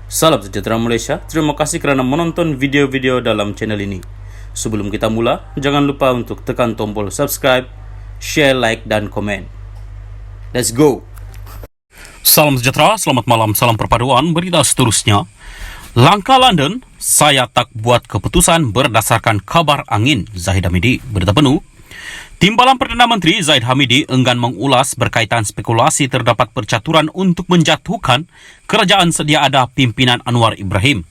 Salam sejahtera Malaysia, terima kasih kerana menonton video-video dalam channel ini. Sebelum kita mula, jangan lupa untuk tekan tombol subscribe, share, like, dan komen. Let's go! Salam sejahtera, selamat malam, salam perpaduan. Berita seterusnya, langkah London, saya tak buat keputusan berdasarkan kabar angin. Zahid Hamidi, berita penuh. Timbalan Perdana Menteri Zahid Hamidi enggan mengulas berkaitan spekulasi terdapat percaturan untuk menjatuhkan kerajaan sedia ada pimpinan Anwar Ibrahim.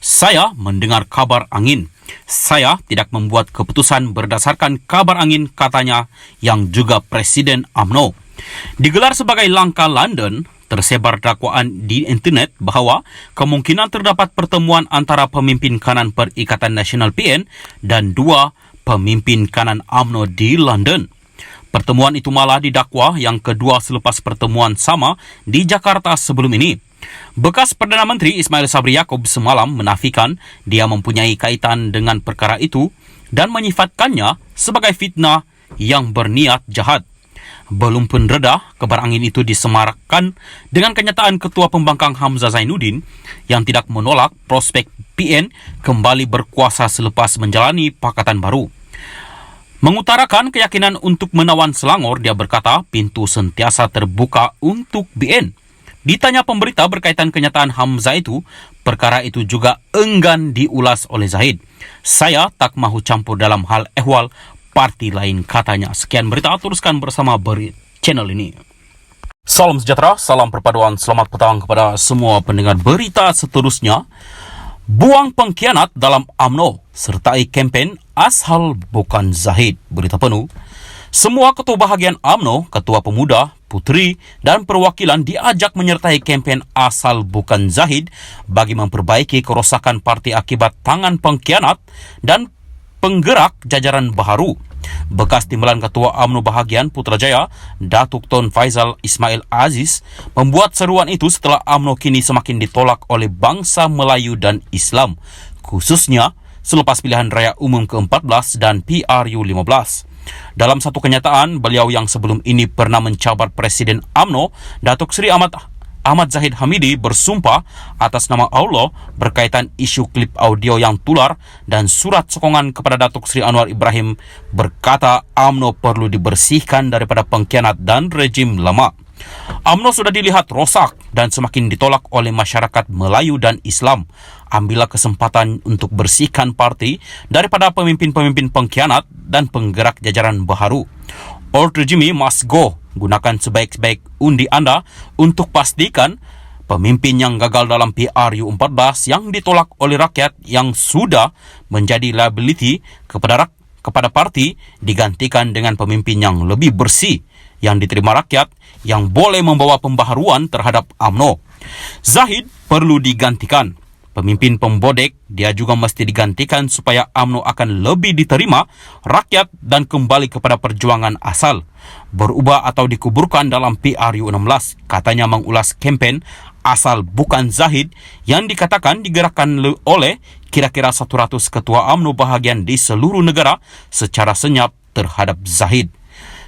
Saya mendengar kabar angin. Saya tidak membuat keputusan berdasarkan kabar angin, katanya, yang juga Presiden UMNO. Digelar sebagai langkah London, tersebar dakwaan di internet bahawa kemungkinan terdapat pertemuan antara pemimpin kanan Perikatan Nasional PN dan dua pemimpin kanan UMNO di London. Pertemuan itu malah didakwa yang kedua selepas pertemuan sama di Jakarta sebelum ini. Bekas Perdana Menteri Ismail Sabri Yaakob semalam menafikan dia mempunyai kaitan dengan perkara itu dan menyifatkannya sebagai fitnah yang berniat jahat. Belum pun reda, kabar angin itu disemarakkan dengan kenyataan Ketua Pembangkang Hamzah Zainuddin yang tidak menolak prospek PN kembali berkuasa selepas menjalani Pakatan Baru. Mengutarakan keyakinan untuk menawan Selangor, dia berkata pintu sentiasa terbuka untuk BN. Ditanya pemberita berkaitan kenyataan Hamzah itu, perkara itu juga enggan diulas oleh Zahid. Saya tak mahu campur dalam hal ehwal parti lain, katanya. Sekian berita, teruskan bersama channel ini. Salam sejahtera, salam perpaduan, selamat petang kepada semua pendengar berita seterusnya. Buang pengkhianat dalam UMNO, sertai kempen asal bukan Zahid. Berita penuh. Semua ketua bahagian UMNO, ketua pemuda, puteri dan perwakilan diajak menyertai kempen asal bukan Zahid bagi memperbaiki kerosakan parti akibat tangan pengkhianat dan penggerak jajaran baharu. Bekas timbalan Ketua UMNO bahagian Putrajaya, Datuk Tun Faizal Ismail Aziz, membuat seruan itu setelah UMNO kini semakin ditolak oleh bangsa Melayu dan Islam, khususnya selepas pilihan raya umum ke-14 dan PRU 15. Dalam satu kenyataan, beliau yang sebelum ini pernah mencabar Presiden UMNO, Datuk Seri Ahmad Zahid Hamidi, bersumpah atas nama Allah berkaitan isu klip audio yang tular dan surat sokongan kepada Datuk Seri Anwar Ibrahim, berkata UMNO perlu dibersihkan daripada pengkhianat dan rejim lama. UMNO sudah dilihat rosak dan semakin ditolak oleh masyarakat Melayu dan Islam. Ambillah kesempatan untuk bersihkan parti daripada pemimpin-pemimpin pengkhianat dan penggerak jajaran baharu. Old regime must go. Gunakan sebaik-baik undi anda untuk pastikan pemimpin yang gagal dalam PRU 14 yang ditolak oleh rakyat yang sudah menjadi liability kepada parti digantikan dengan pemimpin yang lebih bersih yang diterima rakyat yang boleh membawa pembaharuan terhadap UMNO. Zahid perlu digantikan. Pemimpin pembodek, dia juga mesti digantikan supaya UMNO akan lebih diterima rakyat dan kembali kepada perjuangan asal. Berubah atau dikuburkan dalam PRU 16, katanya mengulas kempen asal bukan Zahid yang dikatakan digerakkan oleh kira-kira 100 ketua UMNO bahagian di seluruh negara secara senyap terhadap Zahid.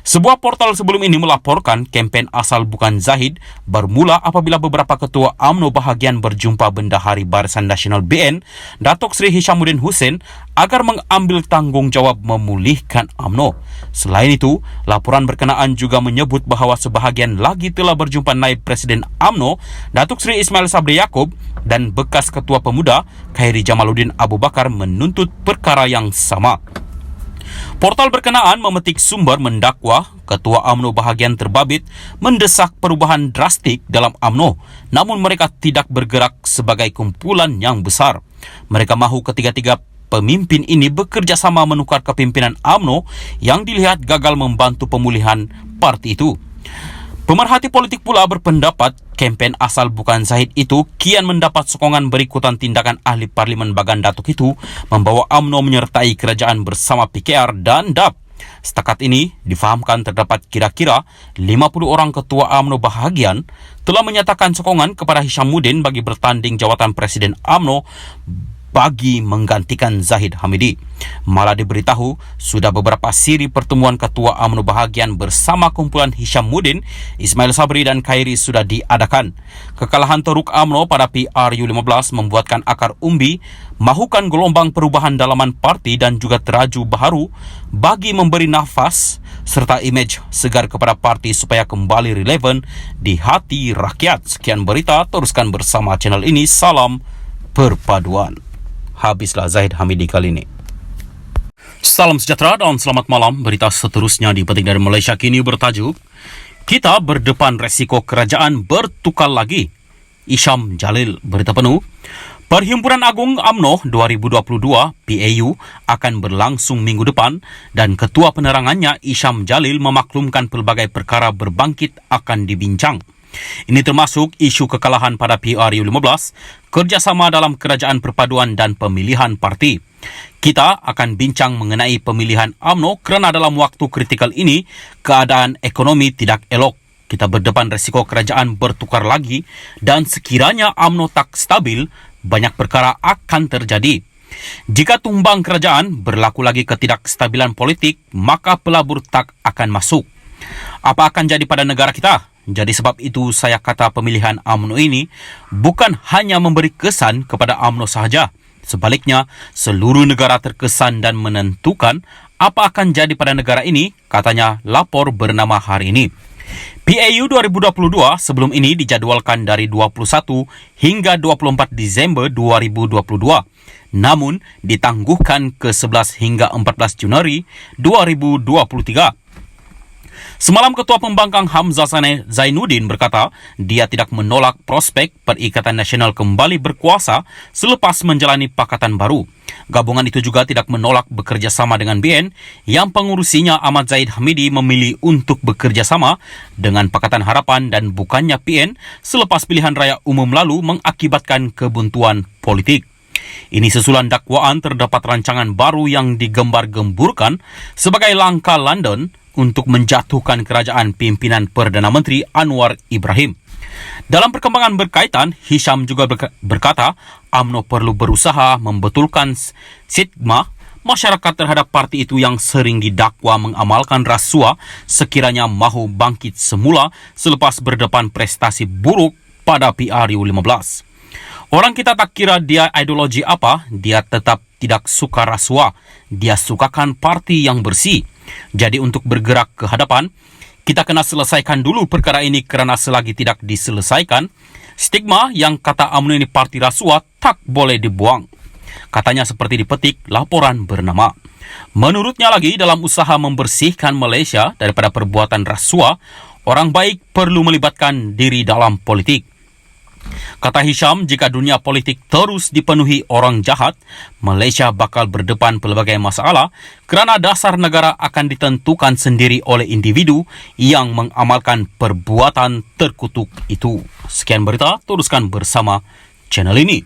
Sebuah portal sebelum ini melaporkan kempen asal bukan Zahid bermula apabila beberapa ketua UMNO bahagian berjumpa Bendahari Barisan Nasional BN, Datuk Seri Hishamuddin Hussein, agar mengambil tanggungjawab memulihkan UMNO. Selain itu, laporan berkenaan juga menyebut bahawa sebahagian lagi telah berjumpa Naib Presiden UMNO, Datuk Seri Ismail Sabri Yaakob, dan bekas Ketua Pemuda Khairi Jamaluddin Abu Bakar menuntut perkara yang sama. Portal berkenaan memetik sumber mendakwa Ketua UMNO bahagian terbabit mendesak perubahan drastik dalam UMNO, namun mereka tidak bergerak sebagai kumpulan yang besar. Mereka mahu ketiga-tiga pemimpin ini bekerjasama menukar kepimpinan UMNO yang dilihat gagal membantu pemulihan parti itu. Pemerhati politik pula berpendapat kempen asal bukan Zahid itu kian mendapat sokongan berikutan tindakan ahli Parlimen Bagan Datuk itu membawa UMNO menyertai kerajaan bersama PKR dan DAP. Setakat ini difahamkan terdapat kira-kira 50 orang ketua UMNO bahagian telah menyatakan sokongan kepada Hishamuddin bagi bertanding jawatan Presiden UMNO bagi menggantikan Zahid Hamidi. Malah diberitahu sudah beberapa siri pertemuan Ketua UMNO bahagian bersama kumpulan Hishamuddin, Ismail Sabri dan Khairi sudah diadakan. Kekalahan teruk UMNO pada PRU15 membuatkan akar umbi mahukan gelombang perubahan dalaman parti dan juga teraju baharu bagi memberi nafas serta imej segar kepada parti supaya kembali relevan di hati rakyat. Sekian berita, teruskan bersama channel ini. Salam perpaduan. Habislah Zahid Hamidi kali ini. Salam sejahtera dan selamat malam. Berita seterusnya dipetik dari Malaysia Kini bertajuk, kita berdepan resiko kerajaan bertukar lagi. Isham Jalil. Berita penuh, Perhimpunan Agung UMNO 2022 PAU akan berlangsung minggu depan dan Ketua Penerangannya Isham Jalil memaklumkan pelbagai perkara berbangkit akan dibincang. Ini termasuk isu kekalahan pada PRU15, kerjasama dalam kerajaan perpaduan dan pemilihan parti. Kita akan bincang mengenai pemilihan UMNO kerana dalam waktu kritikal ini, keadaan ekonomi tidak elok. Kita berdepan resiko kerajaan bertukar lagi dan sekiranya UMNO tak stabil, banyak perkara akan terjadi. Jika tumbang kerajaan, berlaku lagi ketidakstabilan politik, maka pelabur tak akan masuk. Apa akan jadi pada negara kita? Jadi sebab itu saya kata pemilihan UMNO ini bukan hanya memberi kesan kepada UMNO sahaja. Sebaliknya, seluruh negara terkesan dan menentukan apa akan jadi pada negara ini, katanya lapor bernama hari ini. PAU 2022 sebelum ini dijadualkan dari 21 hingga 24 Disember 2022. Namun ditangguhkan ke 11 hingga 14 Januari 2023. Semalam Ketua Pembangkang Hamzah Zainuddin berkata dia tidak menolak prospek Perikatan Nasional kembali berkuasa selepas menjalani Pakatan Baru. Gabungan itu juga tidak menolak bekerjasama dengan BN yang pengurusinya Ahmad Zahid Hamidi memilih untuk bekerjasama dengan Pakatan Harapan dan bukannya PN selepas pilihan raya umum lalu mengakibatkan kebuntuan politik. Ini susulan dakwaan terdapat rancangan baru yang digembar-gemburkan sebagai langkah London untuk menjatuhkan kerajaan pimpinan Perdana Menteri Anwar Ibrahim. Dalam perkembangan berkaitan, Hisham juga berkata UMNO perlu berusaha membetulkan stigma masyarakat terhadap parti itu yang sering didakwa mengamalkan rasuah sekiranya mahu bangkit semula selepas berdepan prestasi buruk pada PRU15. Orang kita tak kira dia ideologi apa, dia tetap tidak suka rasuah. Dia sukakan parti yang bersih. Jadi untuk bergerak ke hadapan, kita kena selesaikan dulu perkara ini kerana selagi tidak diselesaikan, stigma yang kata UMNO ini parti rasuah tak boleh dibuang. Katanya seperti dipetik laporan bernama. Menurutnya lagi, dalam usaha membersihkan Malaysia daripada perbuatan rasuah, orang baik perlu melibatkan diri dalam politik. Kata Hisham, jika dunia politik terus dipenuhi orang jahat, Malaysia bakal berdepan pelbagai masalah kerana dasar negara akan ditentukan sendiri oleh individu yang mengamalkan perbuatan terkutuk itu. Sekian berita, teruskan bersama channel ini.